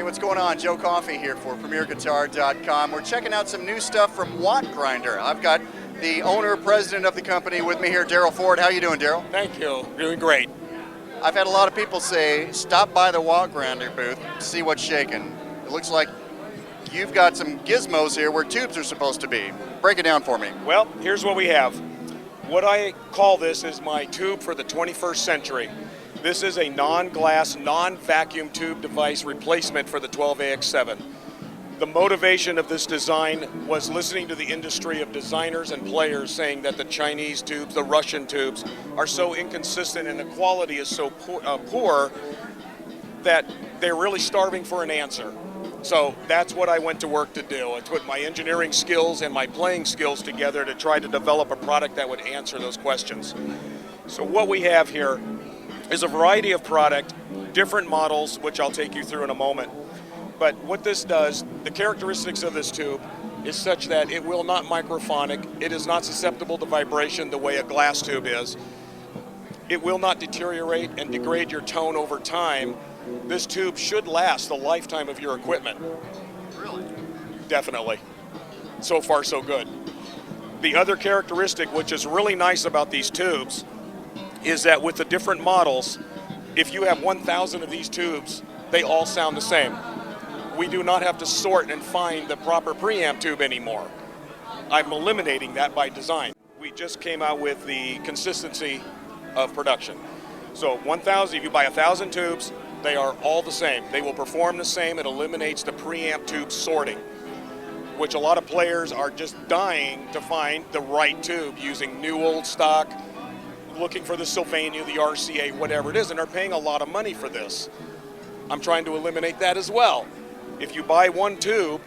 Hey, what's going on? Joe Coffey here for PremierGuitar.com. We're checking out some new stuff from WattGrinder. I've got the owner, president of the company with me here, Daryl Ford. How you doing, Daryl? Thank you. Doing great. I've had a lot of people say, stop by the WattGrinder booth, see what's shaking. It looks like you've got some gizmos here where tubes are supposed to be. Break it down for me. Well, here's what we have. What I call this is my tube for the 21st century. This is a non-glass, non-vacuum tube device replacement for the 12AX7. The motivation of this design was listening to the industry of designers and players saying that the Chinese tubes, the Russian tubes, are so inconsistent and the quality is so poor that they're really starving for an answer. So that's what I went to work to do. I put my engineering skills and my playing skills together to try to develop a product that would answer those questions. So what we have here is a variety of product, different models, which I'll take you through in a moment. But what this does, the characteristics of this tube is such that it will not microphonic, it is not susceptible to vibration the way a glass tube is. It will not deteriorate and degrade your tone over time. This tube should last the lifetime of your equipment. Really? Definitely. So far, so good. The other characteristic, which is really nice about these tubes, is that with the different models, if you have 1,000 of these tubes, they all sound the same. We do not have to sort and find the proper preamp tube anymore. I'm eliminating that by design. We just came out with the consistency of production. So 1,000, if you buy 1,000 tubes, they are all the same. They will perform the same. It eliminates the preamp tube sorting, which a lot of players are just dying to find the right tube using new old stock, looking for the Sylvania, the RCA, whatever it is, and are paying a lot of money for this. I'm trying to eliminate that as well. If you buy one tube,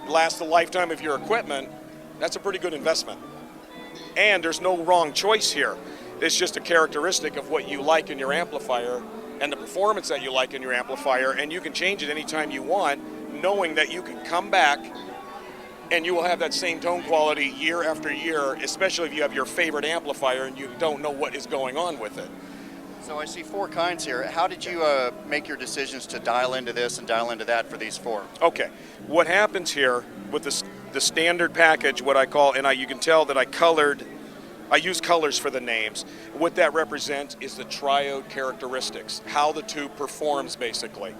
lasts the lifetime of your equipment, that's a pretty good investment. And there's no wrong choice here. It's just a characteristic of what you like in your amplifier and the performance that you like in your amplifier, and you can change it anytime you want, knowing that you can come back and you will have that same tone quality year after year, especially if you have your favorite amplifier and you don't know what is going on with it. So I see four kinds here. How did you make your decisions to dial into this and dial into that for these four? Okay, what happens here with the standard package, what I call, and you can tell that I use colors for the names. What that represents is the triode characteristics, how the tube performs basically.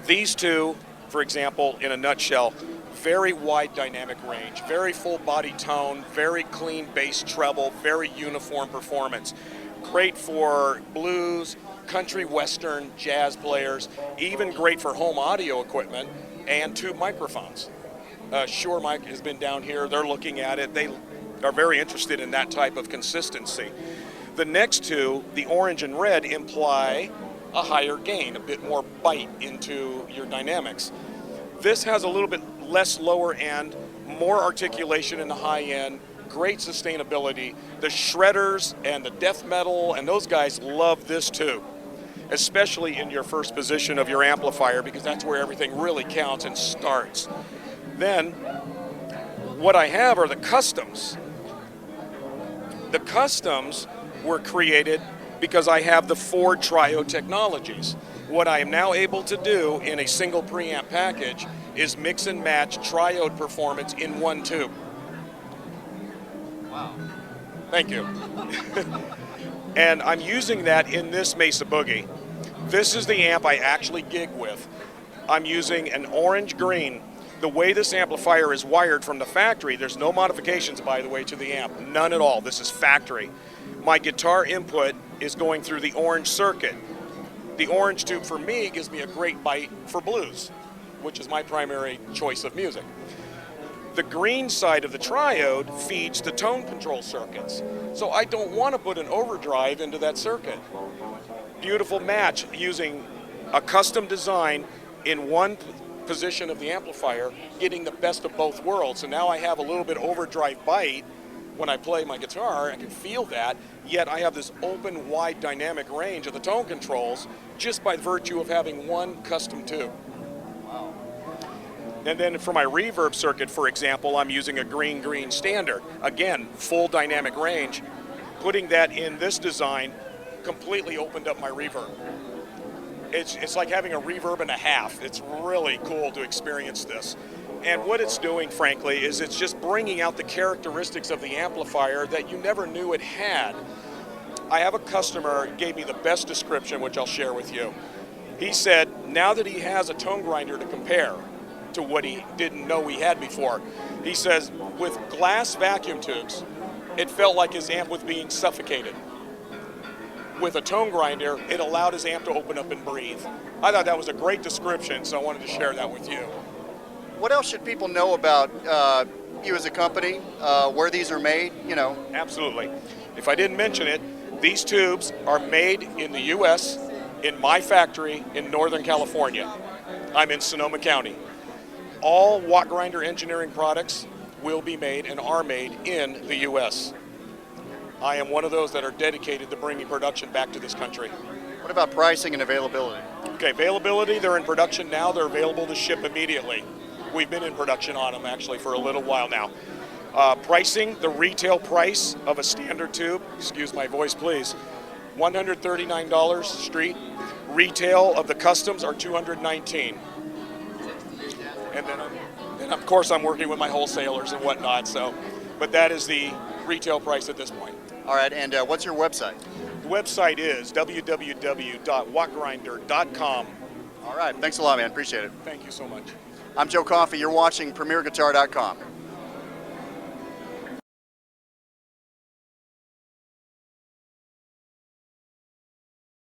These two, for example, in a nutshell, very wide dynamic range, very full body tone, very clean bass treble, very uniform performance. Great for blues, country western, jazz players, even great for home audio equipment and tube microphones. Shure Mic has been down here, they're looking at it, they are very interested in that type of consistency. The next two, the orange and red, imply a higher gain, a bit more bite into your dynamics. This has a little bit less lower end, more articulation in the high end, great sustainability. The shredders and the death metal and those guys love this too, especially in your first position of your amplifier, because that's where everything really counts and starts. Then what I have are the customs. The customs were created because I have the four triode technologies. What I am now able to do in a single preamp package is mix and match triode performance in one tube. Wow. Thank you. And I'm using that in this Mesa Boogie. This is the amp I actually gig with. I'm using an orange green. The way this amplifier is wired from the factory, there's no modifications, by the way, to the amp. None at all. This is factory. My guitar input is going through the orange circuit. The orange tube for me gives me a great bite for blues, which is my primary choice of music. The green side of the triode feeds the tone control circuits. So I don't want to put an overdrive into that circuit. Beautiful match using a custom design in one position of the amplifier, getting the best of both worlds. So now I have a little bit overdrive bite when I play my guitar. I can feel that, yet I have this open, wide dynamic range of the tone controls just by virtue of having one custom tube. Wow. And then for my reverb circuit, for example, I'm using a green standard. Again, full dynamic range. Putting that in this design completely opened up my reverb. It's like having a reverb and a half. It's really cool to experience this. And what it's doing, frankly, is it's just bringing out the characteristics of the amplifier that you never knew it had. I have a customer who gave me the best description, which I'll share with you. He said, now that he has a tone grinder to compare to what he didn't know he had before, he says, with glass vacuum tubes, it felt like his amp was being suffocated. With a tone grinder, it allowed his amp to open up and breathe. I thought that was a great description, so I wanted to share that with you. What else should people know about you as a company, where these are made, you know? Absolutely. If I didn't mention it, these tubes are made in the U.S., in my factory in Northern California. I'm in Sonoma County. All WattGrinder engineering products will be made and are made in the U.S. I am one of those that are dedicated to bringing production back to this country. What about pricing and availability? Okay, availability, they're in production now. They're available to ship immediately. We've been in production on them actually for a little while now. Pricing, the retail price of a standard tube, excuse my voice please, $139 street. Retail of the customs are $219. And then of course I'm working with my wholesalers and whatnot, so, but that is the retail price at this point. All right, and what's your website? The website is www.wattgrinder.com. All right, thanks a lot, man. Appreciate it. Thank you so much. I'm Joe Coffey. You're watching PremierGuitar.com.